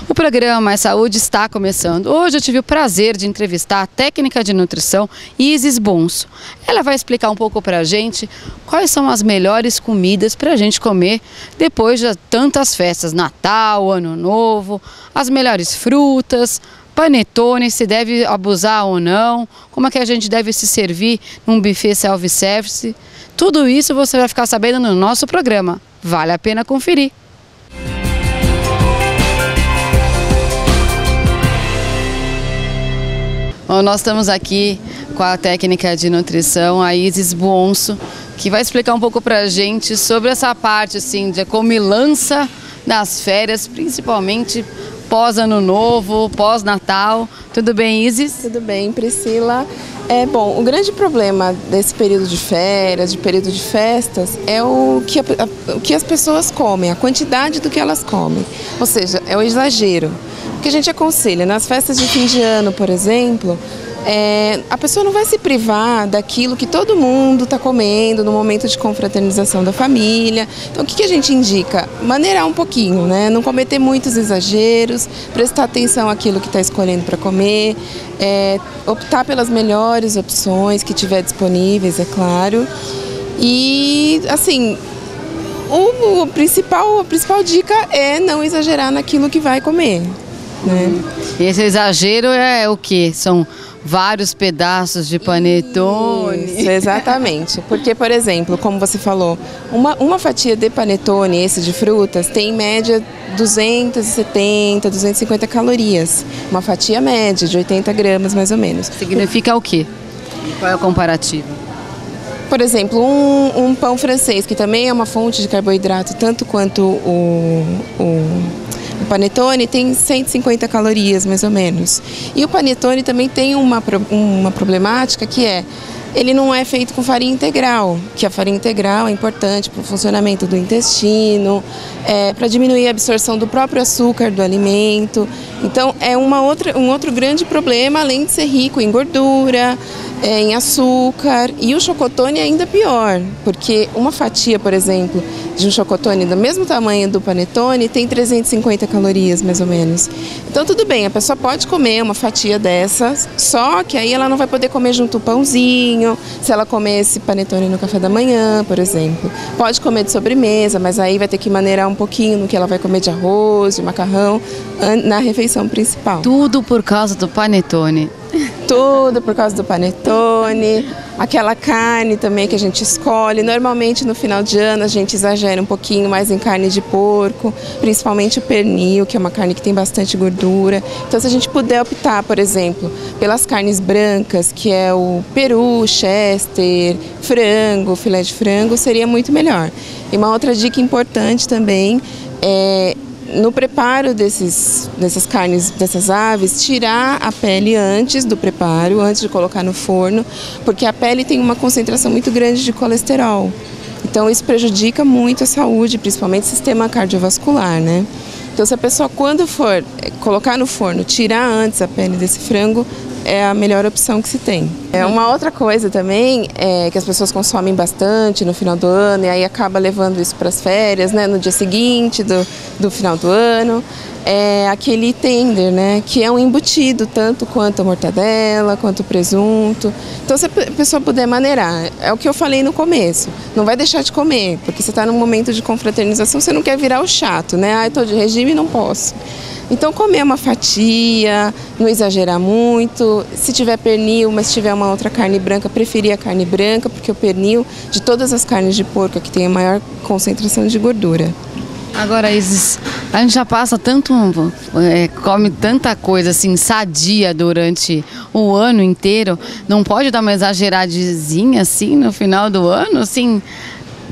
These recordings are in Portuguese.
O programa Mais Saúde está começando. Hoje eu tive o prazer de entrevistar a técnica de nutrição Isis Bonso. Ela vai explicar um pouco para a gente quais são as melhores comidas para a gente comer depois de tantas festas, Natal, Ano Novo, as melhores frutas, panetone, se deve abusar ou não, como é que a gente deve se servir num buffet self-service. Tudo isso você vai ficar sabendo no nosso programa. Vale a pena conferir. Bom, nós estamos aqui com a técnica de nutrição, a Isis Bonso, que vai explicar um pouco pra gente sobre essa parte assim, de comilança das férias, principalmente pós-Ano Novo, pós-Natal. Tudo bem, Isis? Tudo bem, Priscila. Bom, o grande problema desse período de férias, de período de festas, é o que as pessoas comem, a quantidade do que elas comem. Ou seja, é o exagero. O que a gente aconselha, nas festas de fim de ano, por exemplo, a pessoa não vai se privar daquilo que todo mundo está comendo no momento de confraternização da família. Então, o que a gente indica? Maneirar um pouquinho, né? Não cometer muitos exageros, prestar atenção àquilo que está escolhendo para comer, optar pelas melhores opções que tiver disponíveis, é claro. E, assim, a principal dica é não exagerar naquilo que vai comer, né? Esse exagero é o quê? São vários pedaços de panetone? Isso, exatamente. Porque, por exemplo, como você falou, uma fatia de panetone, esse de frutas, tem em média 270, 250 calorias. Uma fatia média de 80 gramas, mais ou menos. Significa o quê? Qual é o comparativo? Por exemplo, um pão francês, que também é uma fonte de carboidrato, tanto quanto o panetone, tem 150 calorias, mais ou menos. E o panetone também tem uma problemática que ele não é feito com farinha integral, que a farinha integral é importante para o funcionamento do intestino, para diminuir a absorção do próprio açúcar do alimento. Então, é um outro grande problema, além de ser rico em gordura, em açúcar. E o chocotone é ainda pior, porque uma fatia, por exemplo, de um chocotone do mesmo tamanho do panetone tem 350 calorias, mais ou menos. Então, tudo bem, a pessoa pode comer uma fatia dessas, só que aí ela não vai poder comer junto o pãozinho, se ela comer esse panetone no café da manhã, por exemplo. Pode comer de sobremesa, mas aí vai ter que maneirar um pouquinho no que ela vai comer de arroz, de macarrão, na refeição principal. Tudo por causa do panetone. Tudo por causa do panetone, aquela carne também que a gente escolhe. Normalmente no final de ano a gente exagera um pouquinho mais em carne de porco, principalmente o pernil, que é uma carne que tem bastante gordura. Então, se a gente puder optar, por exemplo, pelas carnes brancas, que é o peru, chester, frango, filé de frango, seria muito melhor. E uma outra dica importante também é, no preparo dessas carnes, dessas aves, tirar a pele antes do preparo, antes de colocar no forno, porque a pele tem uma concentração muito grande de colesterol. Então isso prejudica muito a saúde, principalmente o sistema cardiovascular, né? Então, se a pessoa, quando for colocar no forno, tirar antes a pele desse frango, é a melhor opção que se tem. Uma outra coisa também é que as pessoas consomem bastante no final do ano e aí acaba levando isso para as férias, né, no dia seguinte do final do ano. É aquele tender, né, que é um embutido, tanto quanto a mortadela, quanto o presunto. Então, se a pessoa puder maneirar, é o que eu falei no começo, não vai deixar de comer, porque você está num momento de confraternização, você não quer virar o chato, né, eu estou de regime e não posso. Então, comer uma fatia, não exagerar muito. Se tiver pernil, mas se tiver uma outra carne branca, preferir a carne branca, porque o pernil, de todas as carnes de porco, é que tem a maior concentração de gordura. Agora, Isis, a gente já passa come tanta coisa assim, sadia durante o ano inteiro. Não pode dar uma exageradazinha assim no final do ano, assim?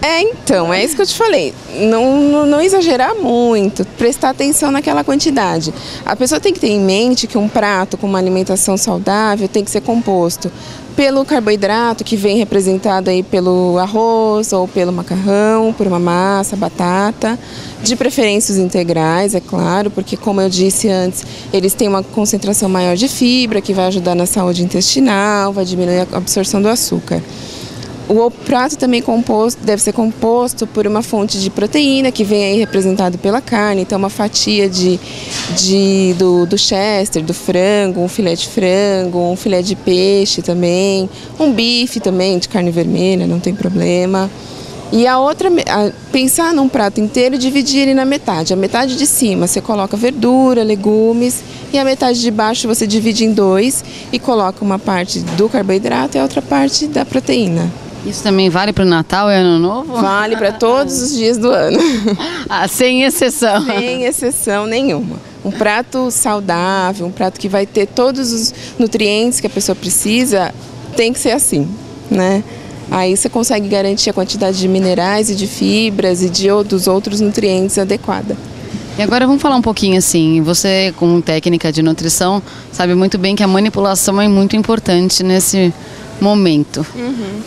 Então, é isso que eu te falei, não exagerar muito, prestar atenção naquela quantidade. A pessoa tem que ter em mente que um prato com uma alimentação saudável tem que ser composto pelo carboidrato, que vem representado aí pelo arroz ou pelo macarrão, por uma massa, batata, de preferência os integrais, é claro, porque como eu disse antes, eles têm uma concentração maior de fibra, que vai ajudar na saúde intestinal, vai diminuir a absorção do açúcar. O prato também deve ser composto por uma fonte de proteína, que vem aí representado pela carne. Então, uma fatia do chester, do frango, um filé de frango, um filé de peixe também, um bife também de carne vermelha, não tem problema. E pensar num prato inteiro e dividir ele na metade. A metade de cima você coloca verdura, legumes, e a metade de baixo você divide em dois e coloca uma parte do carboidrato e a outra parte da proteína. Isso também vale para o Natal e Ano Novo? Vale para todos os dias do ano. Sem exceção. Sem exceção nenhuma. Um prato saudável, um prato que vai ter todos os nutrientes que a pessoa precisa, tem que ser assim, né? Aí você consegue garantir a quantidade de minerais e de fibras e dos outros nutrientes adequada. E agora vamos falar um pouquinho assim, você como técnica de nutrição sabe muito bem que a manipulação é muito importante nesse momento.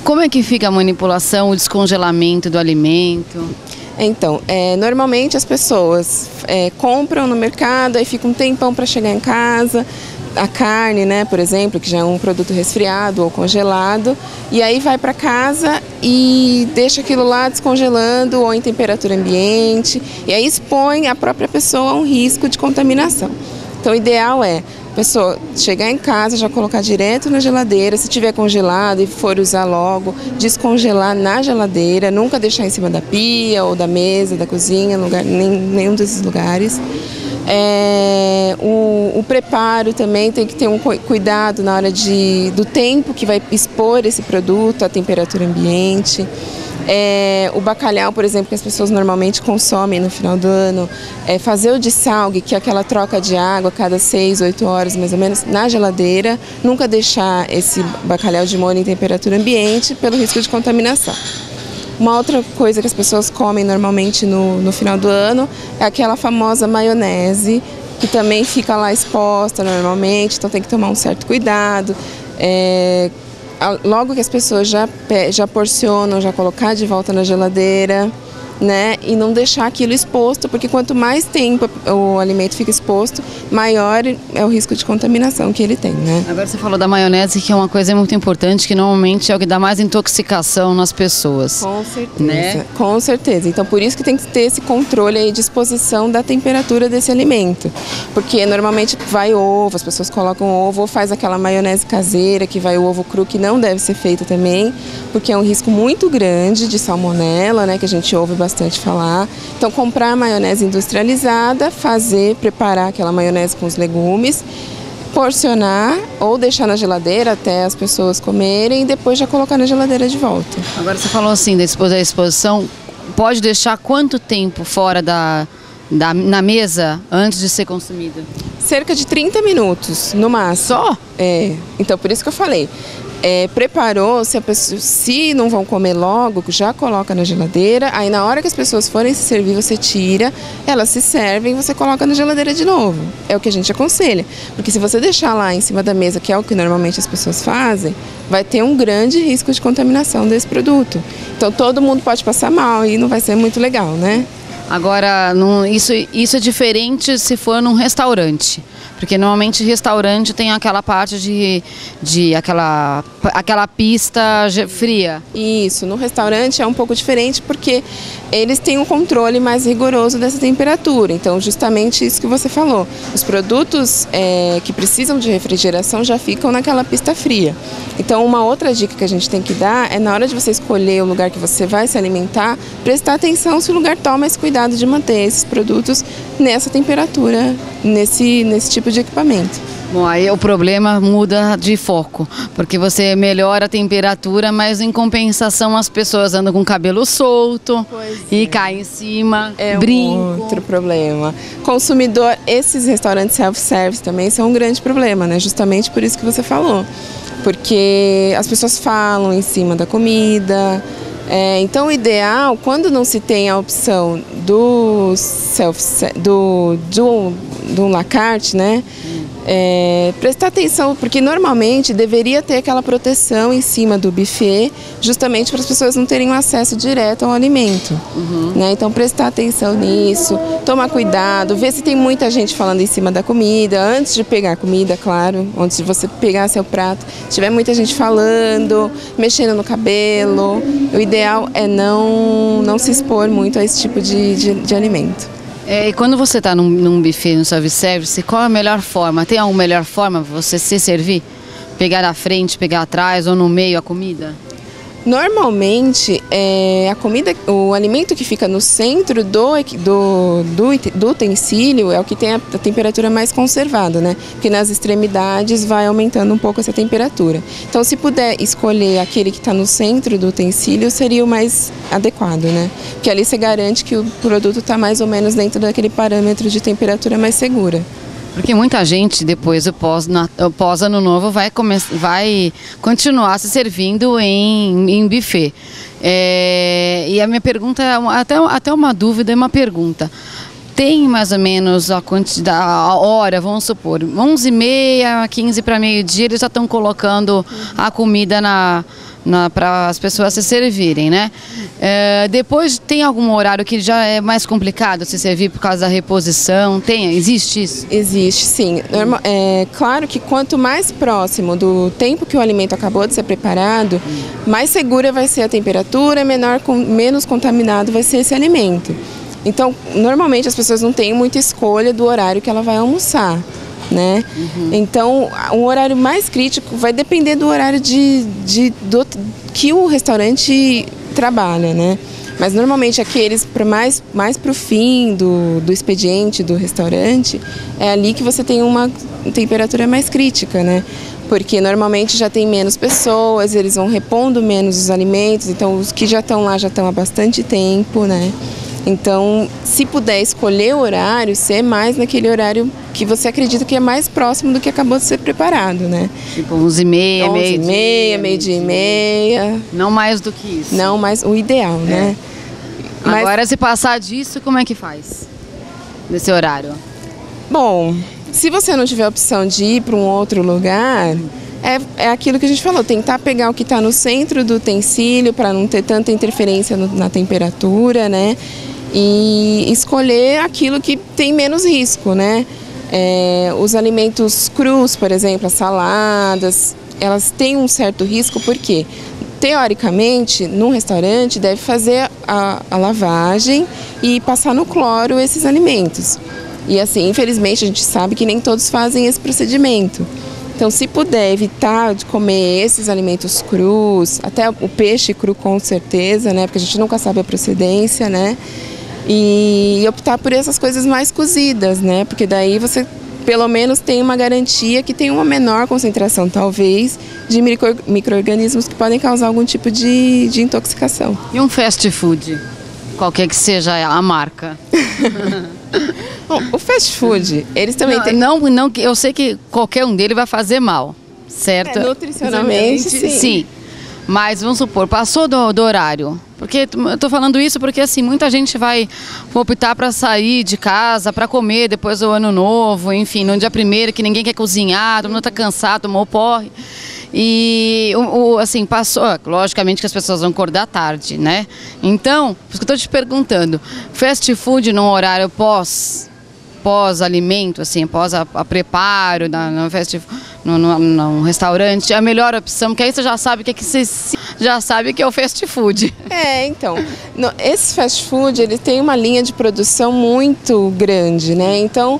Como é que fica a manipulação, o descongelamento do alimento? Então, normalmente as pessoas compram no mercado, aí fica um tempão para chegar em casa, a carne, né, por exemplo, que já é um produto resfriado ou congelado, e aí vai para casa e deixa aquilo lá descongelando ou em temperatura ambiente, e aí expõe a própria pessoa a um risco de contaminação. Então, o ideal é a pessoa chegar em casa, já colocar direto na geladeira, se tiver congelado e for usar logo, descongelar na geladeira, nunca deixar em cima da pia ou da mesa, da cozinha, nenhum desses lugares. O preparo também tem que ter um cuidado na hora do tempo que vai expor esse produto à temperatura ambiente. O bacalhau, por exemplo, que as pessoas normalmente consomem no final do ano, fazer o dessalgue, que é aquela troca de água a cada 6, 8 horas mais ou menos, na geladeira, nunca deixar esse bacalhau de molho em temperatura ambiente pelo risco de contaminação. Uma outra coisa que as pessoas comem normalmente no final do ano é aquela famosa maionese, que também fica lá exposta normalmente, então tem que tomar um certo cuidado. Logo que as pessoas já porcionam, já colocar de volta na geladeira, né? E não deixar aquilo exposto, porque quanto mais tempo o alimento fica exposto, maior é o risco de contaminação que ele tem, né? Agora você falou da maionese, que é uma coisa muito importante, que normalmente é o que dá mais intoxicação nas pessoas. Com certeza, né? Com certeza. Então, por isso que tem que ter esse controle aí de exposição da temperatura desse alimento. Porque normalmente vai ovo, as pessoas colocam ovo, ou faz aquela maionese caseira, que vai o ovo cru, que não deve ser feita também, porque é um risco muito grande de salmonela, né? Que a gente ouve bastante falar. Então, comprar maionese industrializada, preparar aquela maionese com os legumes, porcionar ou deixar na geladeira até as pessoas comerem e depois já colocar na geladeira de volta. Agora você falou assim da exposição, pode deixar quanto tempo fora na mesa antes de ser consumida? Cerca de 30 minutos, no máximo. Só? Então por isso que eu falei. Preparou, se não vão comer logo, já coloca na geladeira, aí na hora que as pessoas forem se servir, você tira, elas se servem e você coloca na geladeira de novo. É o que a gente aconselha, porque se você deixar lá em cima da mesa, que é o que normalmente as pessoas fazem, vai ter um grande risco de contaminação desse produto. Então todo mundo pode passar mal e não vai ser muito legal, né? Agora, isso é diferente se for num restaurante. Porque normalmente restaurante tem aquela parte aquela pista fria. Isso, no restaurante é um pouco diferente porque eles têm um controle mais rigoroso dessa temperatura. Então, justamente isso que você falou. Os produtos que precisam de refrigeração já ficam naquela pista fria. Então, uma outra dica que a gente tem que dar é na hora de você escolher o lugar que você vai se alimentar, prestar atenção se o lugar toma esse cuidado de manter esses produtos nessa temperatura, nesse tipo de equipamento. Bom, aí o problema muda de foco, porque você melhora a temperatura, mas em compensação as pessoas andam com o cabelo solto e caem em cima, brinco. Outro problema. Consumidor, esses restaurantes self-service também são um grande problema, né? Justamente por isso que você falou, porque as pessoas falam em cima da comida. Então, o ideal, quando não se tem a opção do la carte, né? Prestar atenção, porque normalmente deveria ter aquela proteção em cima do buffet, justamente para as pessoas não terem um acesso direto ao alimento. Né? Então prestar atenção nisso, tomar cuidado, ver se tem muita gente falando em cima da comida, antes de pegar a comida, claro, antes de você pegar seu prato, se tiver muita gente falando, mexendo no cabelo, o ideal é não se expor muito a esse tipo de alimento. E quando você está num buffet, no self-service, qual é a melhor forma? Tem alguma melhor forma para você se servir? Pegar na frente, pegar atrás ou no meio a comida? Normalmente, a comida, o alimento que fica no centro do utensílio é o que tem a temperatura mais conservada, né? Porque nas extremidades vai aumentando um pouco essa temperatura. Então, se puder escolher aquele que está no centro do utensílio, seria o mais adequado, né? Porque ali você garante que o produto está mais ou menos dentro daquele parâmetro de temperatura mais segura. Porque muita gente, depois do pós-ano novo, vai continuar se servindo em buffet. E a minha pergunta, até uma dúvida e uma pergunta. Tem mais ou menos a quantidade, a hora, vamos supor, 11h30, 15 para meio-dia, eles já estão colocando a comida para as pessoas se servirem, né? Depois tem algum horário que já é mais complicado se servir por causa da reposição? Existe isso? Existe, sim. Claro que quanto mais próximo do tempo que o alimento acabou de ser preparado, mais segura vai ser a temperatura, menos contaminado vai ser esse alimento. Então, normalmente as pessoas não têm muita escolha do horário que ela vai almoçar, né? Então, um horário mais crítico vai depender do horário que o restaurante trabalha, né? Mas normalmente aqueles mais para o fim do expediente do restaurante, é ali que você tem uma temperatura mais crítica, né? Porque normalmente já tem menos pessoas, eles vão repondo menos os alimentos, então os que já estão lá já estão há bastante tempo, né? Então, se puder escolher o horário, ser mais naquele horário que você acredita que é mais próximo do que acabou de ser preparado, né? Tipo 11h30, meio-dia e meia. Não mais do que isso. Não mais, o ideal, né? Agora, se passar disso, como é que faz? Nesse horário? Bom, se você não tiver a opção de ir para um outro lugar, é aquilo que a gente falou, tentar pegar o que está no centro do utensílio para não ter tanta interferência na temperatura, né? E escolher aquilo que tem menos risco, né? Os alimentos crus, por exemplo, as saladas, elas têm um certo risco porque, teoricamente, num restaurante deve fazer a lavagem e passar no cloro esses alimentos. E assim, infelizmente, a gente sabe que nem todos fazem esse procedimento. Então, se puder evitar de comer esses alimentos crus, até o peixe cru com certeza, né? Porque a gente nunca sabe a procedência, né? E optar por essas coisas mais cozidas, né? Porque daí você pelo menos tem uma garantia que tem uma menor concentração, talvez, de micro-organismos que podem causar algum tipo de intoxicação. E um fast food? Qualquer que seja a marca. Bom, o fast food, eles também têm... Não, eu sei que qualquer um deles vai fazer mal, certo? Nutricionalmente, sim. Mas vamos supor, passou do horário. Porque eu tô falando isso porque assim, muita gente vai optar para sair de casa, para comer depois do ano novo, enfim, no dia primeiro que ninguém quer cozinhar, todo mundo tá cansado, tomou porre. E assim, passou, logicamente que as pessoas vão acordar tarde, né? Então, por isso que eu tô te perguntando, fast food num horário pós-alimento, assim, pós a preparo num restaurante, é a melhor opção, porque aí você já sabe você já sabe que é o fast food. Então, esse fast food, ele tem uma linha de produção muito grande, né? Então,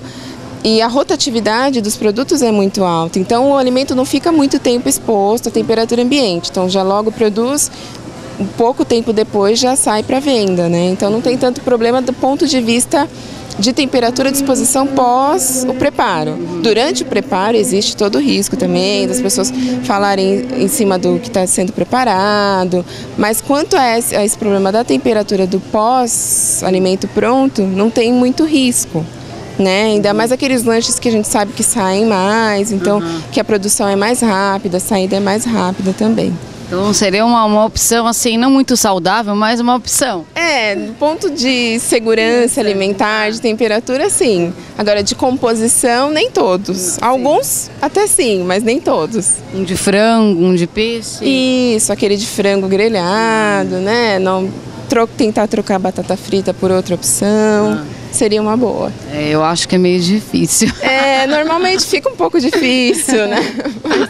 e a rotatividade dos produtos é muito alta, então o alimento não fica muito tempo exposto à temperatura ambiente, então já logo produz, um pouco tempo depois já sai para venda, né? Então não tem tanto problema do ponto de vista de temperatura de exposição pós o preparo. Durante o preparo existe todo o risco também das pessoas falarem em cima do que está sendo preparado, mas quanto a esse problema da temperatura do pós-alimento pronto, não tem muito risco, né? Ainda mais aqueles lanches que a gente sabe que saem mais, então que a produção é mais rápida, a saída é mais rápida também. Então seria uma opção assim, não muito saudável, mas uma opção. Do ponto de segurança alimentar, de temperatura, sim. Agora, de composição, nem todos. Alguns até sim, mas nem todos. Um de frango, um de peixe? Isso, aquele de frango grelhado, né? Não tentar trocar a batata frita por outra opção. Seria uma boa. Eu acho que é meio difícil. Normalmente fica um pouco difícil, né? Mas,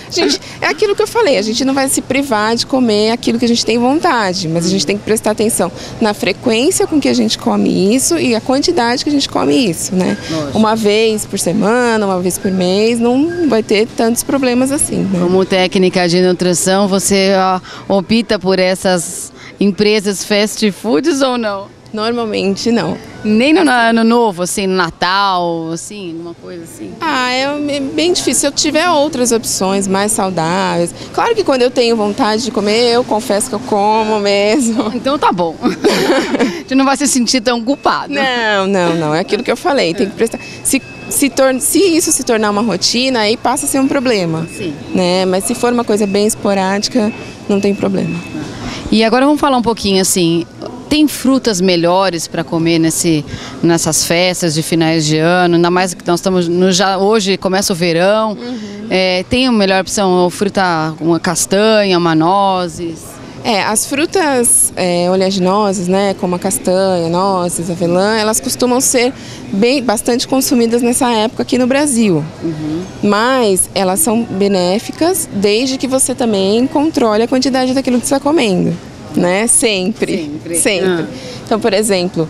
gente, é aquilo que eu falei, a gente não vai se privar de comer aquilo que a gente tem vontade, mas a gente tem que prestar atenção na frequência com que a gente come isso e a quantidade que a gente come isso, né? Nossa. Uma vez por semana, uma vez por mês, não vai ter tantos problemas assim, né? Como técnica de nutrição, você opta por essas empresas fast foods ou não? Normalmente não. Nem no ano novo, assim, no Natal, assim, uma coisa assim? É bem difícil. Se eu tiver outras opções mais saudáveis. Claro que quando eu tenho vontade de comer, eu confesso que eu como mesmo. Então tá bom. Você não vai se sentir tão culpado. Não. É aquilo que eu falei. Tem que prestar. Se isso se tornar uma rotina, aí passa a ser um problema. Sim. Né? Mas se for uma coisa bem esporádica, não tem problema. E agora vamos falar um pouquinho assim. Tem frutas melhores para comer nessas festas de finais de ano? Ainda mais que nós estamos hoje começa o verão. Tem a melhor opção, uma castanha, uma nozes? As frutas oleaginosas, né, como a castanha, nozes, avelã, elas costumam ser bastante consumidas nessa época aqui no Brasil. Mas elas são benéficas desde que você também controle a quantidade daquilo que você está comendo. Né? Sempre. Então, por exemplo,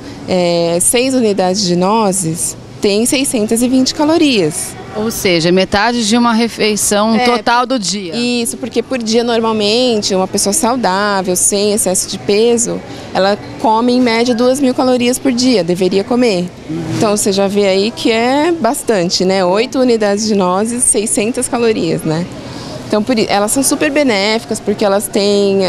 6 unidades de nozes tem 620 calorias. Ou seja, metade de uma refeição total do dia. Isso, porque por dia, normalmente, uma pessoa saudável, sem excesso de peso, ela come em média 2.000 calorias por dia, deveria comer. Então, você já vê aí que é bastante, né? 8 unidades de nozes, 600 calorias, né? Então, elas são super benéficas porque elas têm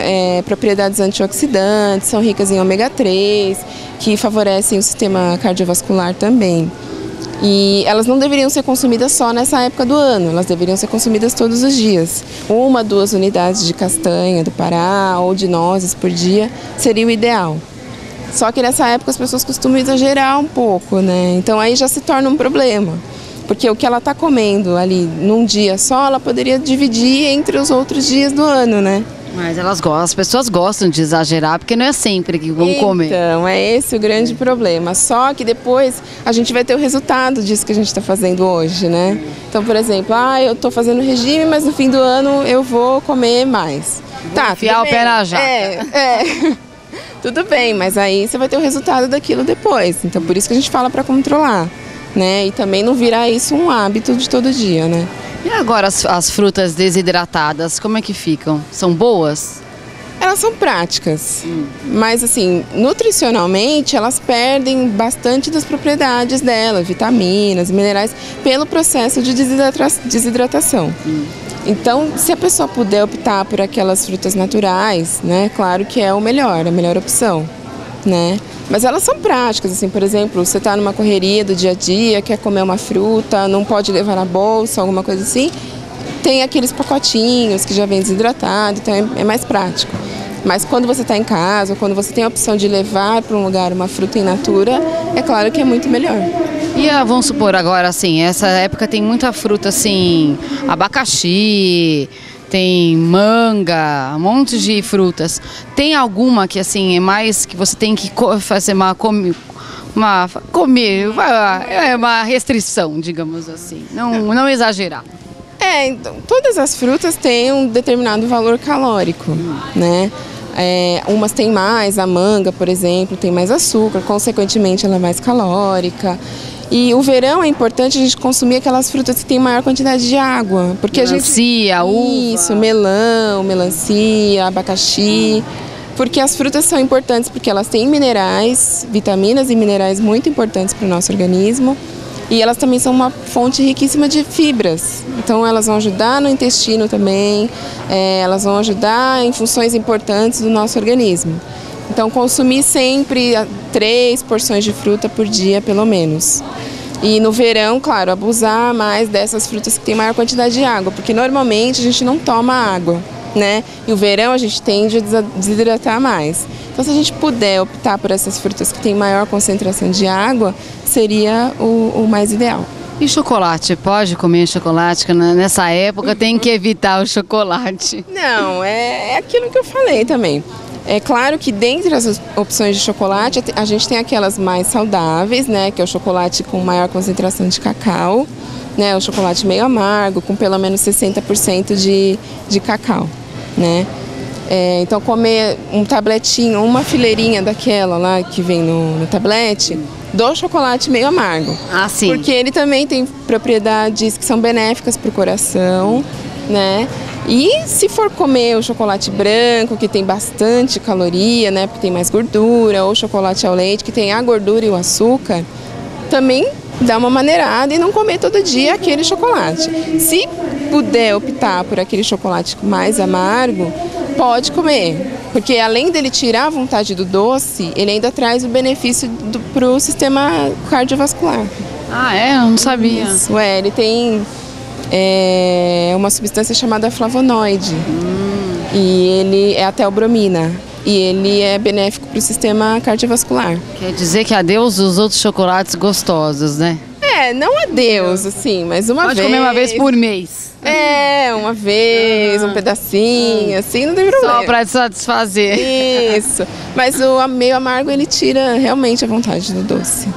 propriedades antioxidantes, são ricas em ômega 3, que favorecem o sistema cardiovascular também. E elas não deveriam ser consumidas só nessa época do ano, elas deveriam ser consumidas todos os dias. 1, 2 unidades de castanha do Pará ou de nozes por dia seria o ideal. Só que nessa época as pessoas costumam exagerar um pouco, né? Então aí já se torna um problema. Porque o que ela está comendo ali num dia só, ela poderia dividir entre os outros dias do ano, né? Mas as pessoas gostam de exagerar, porque não é sempre que vão comer. Então, é esse o grande problema. Só que depois a gente vai ter o resultado disso que a gente está fazendo hoje, né? Então, por exemplo, eu estou fazendo regime, mas no fim do ano eu vou comer mais. Vou enfiar o pé na jaca. Tudo bem, mas aí você vai ter o resultado daquilo depois. Então, por isso que a gente fala para controlar. Né? E também não virar isso um hábito de todo dia, né? E agora as frutas desidratadas, como é que ficam? São boas? Elas são práticas, mas assim, nutricionalmente elas perdem bastante das propriedades dela, vitaminas, minerais, pelo processo de desidratação. Então, se a pessoa puder optar por aquelas frutas naturais, né? Claro que é a melhor opção, né? Mas elas são práticas, assim, por exemplo, você está numa correria do dia a dia, quer comer uma fruta, não pode levar na bolsa, alguma coisa assim, tem aqueles pacotinhos que já vem desidratado, então é mais prático. Mas quando você está em casa, quando você tem a opção de levar para um lugar uma fruta in natura, é claro que é muito melhor. E vamos supor agora, assim, essa época tem muita fruta, assim, abacaxi, tem manga, um monte de frutas. Tem alguma que assim é mais que você tem que fazer uma restrição, digamos assim, não exagerar? Então, todas as frutas têm um determinado valor calórico, né? Umas têm mais, a manga, por exemplo, tem mais açúcar, consequentemente ela é mais calórica. E o verão é importante a gente consumir aquelas frutas que têm maior quantidade de água. Porque melancia, uva. Isso, melão, melancia, abacaxi. Porque as frutas são importantes porque elas têm minerais, vitaminas e minerais muito importantes para o nosso organismo. E elas também são uma fonte riquíssima de fibras. Então elas vão ajudar no intestino também, elas vão ajudar em funções importantes do nosso organismo. Então, consumir sempre 3 porções de fruta por dia, pelo menos. E no verão, claro, abusar mais dessas frutas que têm maior quantidade de água, porque normalmente a gente não toma água. né? E o verão a gente tende a desidratar mais. Então, se a gente puder optar por essas frutas que têm maior concentração de água, seria o mais ideal. E chocolate? Pode comer chocolate? Que nessa época tem que evitar o chocolate. Não, é aquilo que eu falei também. É claro que dentre as opções de chocolate, a gente tem aquelas mais saudáveis, né? Que é o chocolate com maior concentração de cacau, né? O chocolate meio amargo, com pelo menos 60% de cacau, né? Então, comer um tabletinho, uma fileirinha daquela lá que vem no tablete, do chocolate meio amargo. Ah, sim. Porque ele também tem propriedades que são benéficas para o coração, né? E se for comer o chocolate branco, que tem bastante caloria, né? Porque tem mais gordura, ou chocolate ao leite, que tem a gordura e o açúcar, também dá uma maneirada e não comer todo dia aquele chocolate. Se puder optar por aquele chocolate mais amargo, pode comer, porque além dele tirar a vontade do doce, ele ainda traz o benefício para o sistema cardiovascular. Ah, é? Eu não sabia. Isso, ele tem uma substância chamada flavonoide, e ele é a teobromina, e ele é benéfico para o sistema cardiovascular. Quer dizer que adeus os outros chocolates gostosos, né? Não adeus, assim, mas uma vez... Pode comer uma vez por mês. Uma vez, um pedacinho, assim, não tem problema. Só para satisfazer. Isso. Mas o meio amargo, ele tira realmente a vontade do doce.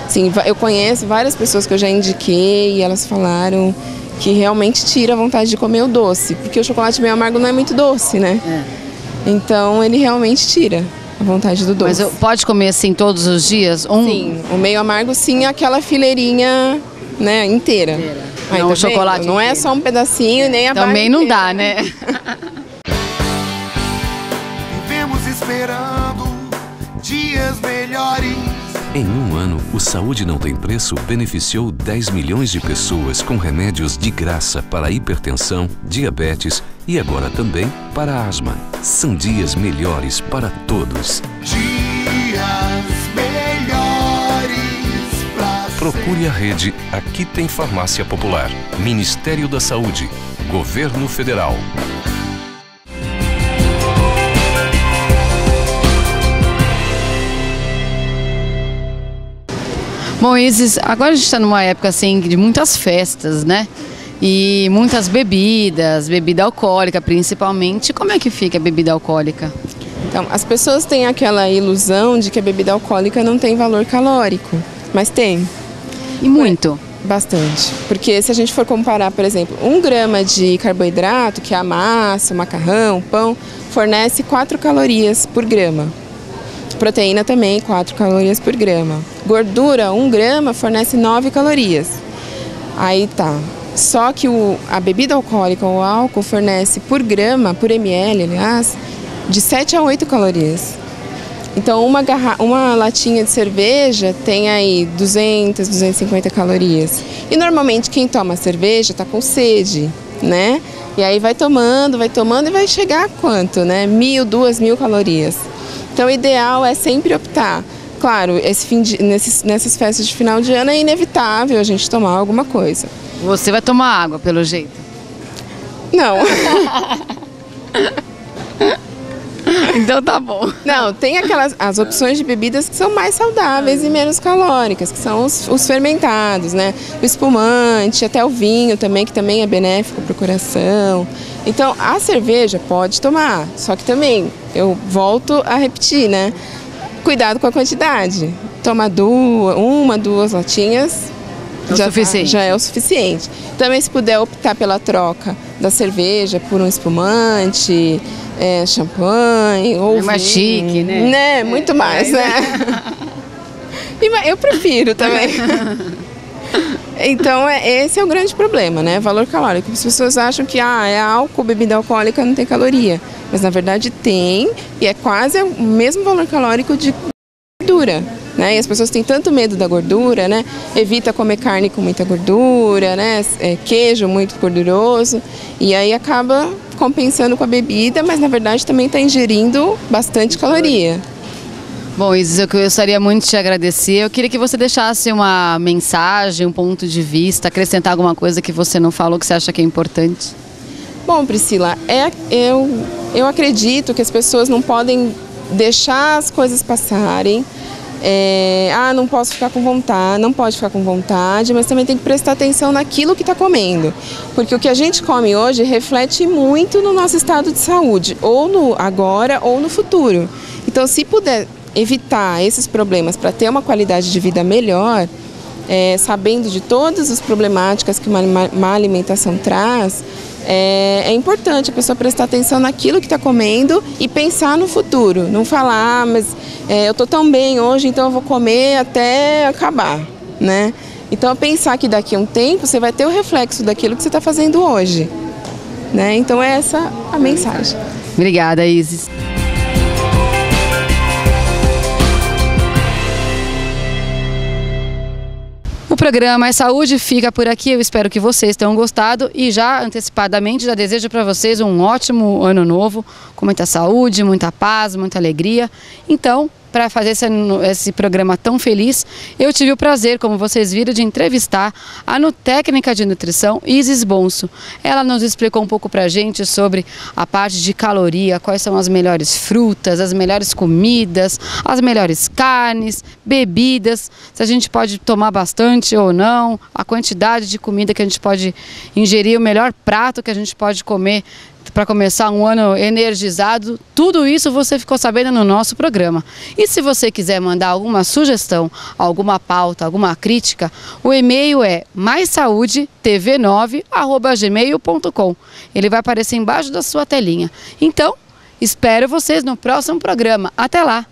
Sim, eu conheço várias pessoas que eu já indiquei e elas falaram que realmente tira a vontade de comer o doce, porque o chocolate meio amargo não é muito doce, né? Então, ele realmente tira a vontade do doce. Mas pode comer assim todos os dias? Sim, o meio amargo sim, aquela fileirinha, né, inteira. Não, o chocolate não é só um pedacinho, nem a barra também não inteira. dá, né? Vivemos esperando dias melhores. Em um ano, o Saúde Não Tem Preço beneficiou 10 milhões de pessoas com remédios de graça para hipertensão, diabetes e agora também para asma. São dias melhores para todos. Dias melhores pra Procure a rede Aqui Tem Farmácia Popular. Ministério da Saúde. Governo Federal. Bom, Isis, agora a gente está numa época assim de muitas festas, né? E muitas bebidas, bebida alcoólica principalmente. Como é que fica a bebida alcoólica? Então, as pessoas têm aquela ilusão de que a bebida alcoólica não tem valor calórico, mas tem. E muito? Bastante. Porque se a gente for comparar, por exemplo, 1 grama de carboidrato, que é a massa, o macarrão, o pão, fornece 4 calorias por grama. Proteína também, 4 calorias por grama. Gordura, 1 grama, fornece 9 calorias. Aí tá. Só que a bebida alcoólica, o álcool, fornece por grama, por ml, aliás, de 7 a 8 calorias. Então, uma latinha de cerveja tem aí 200, 250 calorias. E normalmente quem toma cerveja está com sede, né? E aí vai tomando e vai chegar a quanto, né? 1.000, 2.000 calorias. Então, o ideal é sempre optar. Claro, nessas festas de final de ano é inevitável a gente tomar alguma coisa. Você vai tomar água, pelo jeito? Não. Então tá bom. Não, tem as opções de bebidas que são mais saudáveis e menos calóricas, que são os fermentados, né? O espumante, até o vinho também, que também é benéfico para o coração. Então, a cerveja pode tomar, só que também, eu volto a repetir, né? Cuidado com a quantidade. Toma 1, 2 latinhas, já é o suficiente. Também, se puder optar pela troca da cerveja por um espumante, champanhe ou mais chique, né? Muito mais, né? E eu prefiro também. Então, esse é o grande problema, né? Valor calórico. As pessoas acham que é álcool, bebida alcoólica não tem caloria. Mas, na verdade, tem, e é quase o mesmo valor calórico de gordura, né? E as pessoas têm tanto medo da gordura, né? Evita comer carne com muita gordura, né? Queijo muito gorduroso, e aí acaba compensando com a bebida, mas, na verdade, também está ingerindo bastante caloria. Bom, Isis, eu gostaria muito de te agradecer. Eu queria que você deixasse uma mensagem, um ponto de vista, acrescentar alguma coisa que você não falou, que você acha que é importante. Bom, Priscila, eu acredito que as pessoas não podem deixar as coisas passarem. Não posso ficar com vontade, não pode ficar com vontade, mas também tem que prestar atenção naquilo que está comendo. Porque o que a gente come hoje reflete muito no nosso estado de saúde, ou no agora ou no futuro. Então, se puder evitar esses problemas para ter uma qualidade de vida melhor, sabendo de todas as problemáticas que uma má alimentação traz, é importante a pessoa prestar atenção naquilo que está comendo e pensar no futuro. Não falar, mas eu estou tão bem hoje, então eu vou comer até acabar, né? Então, pensar que daqui a um tempo você vai ter o reflexo daquilo que você está fazendo hoje, né? Então, é essa a mensagem. Obrigada, Isis. O programa É Saúde fica por aqui, eu espero que vocês tenham gostado e já antecipadamente já desejo para vocês um ótimo ano novo, com muita saúde, muita paz, muita alegria. Então, para fazer esse programa tão feliz, eu tive o prazer, como vocês viram, de entrevistar a técnica de nutrição Isis Bonso. Ela nos explicou um pouco para a gente sobre a parte de caloria, quais são as melhores frutas, as melhores comidas, as melhores carnes, bebidas, se a gente pode tomar bastante ou não, a quantidade de comida que a gente pode ingerir, o melhor prato que a gente pode comer para começar um ano energizado. Tudo isso você ficou sabendo no nosso programa. E se você quiser mandar alguma sugestão, alguma pauta, alguma crítica, o e-mail é maissaudetv9@gmail.com. Ele vai aparecer embaixo da sua telinha. Então, espero vocês no próximo programa. Até lá!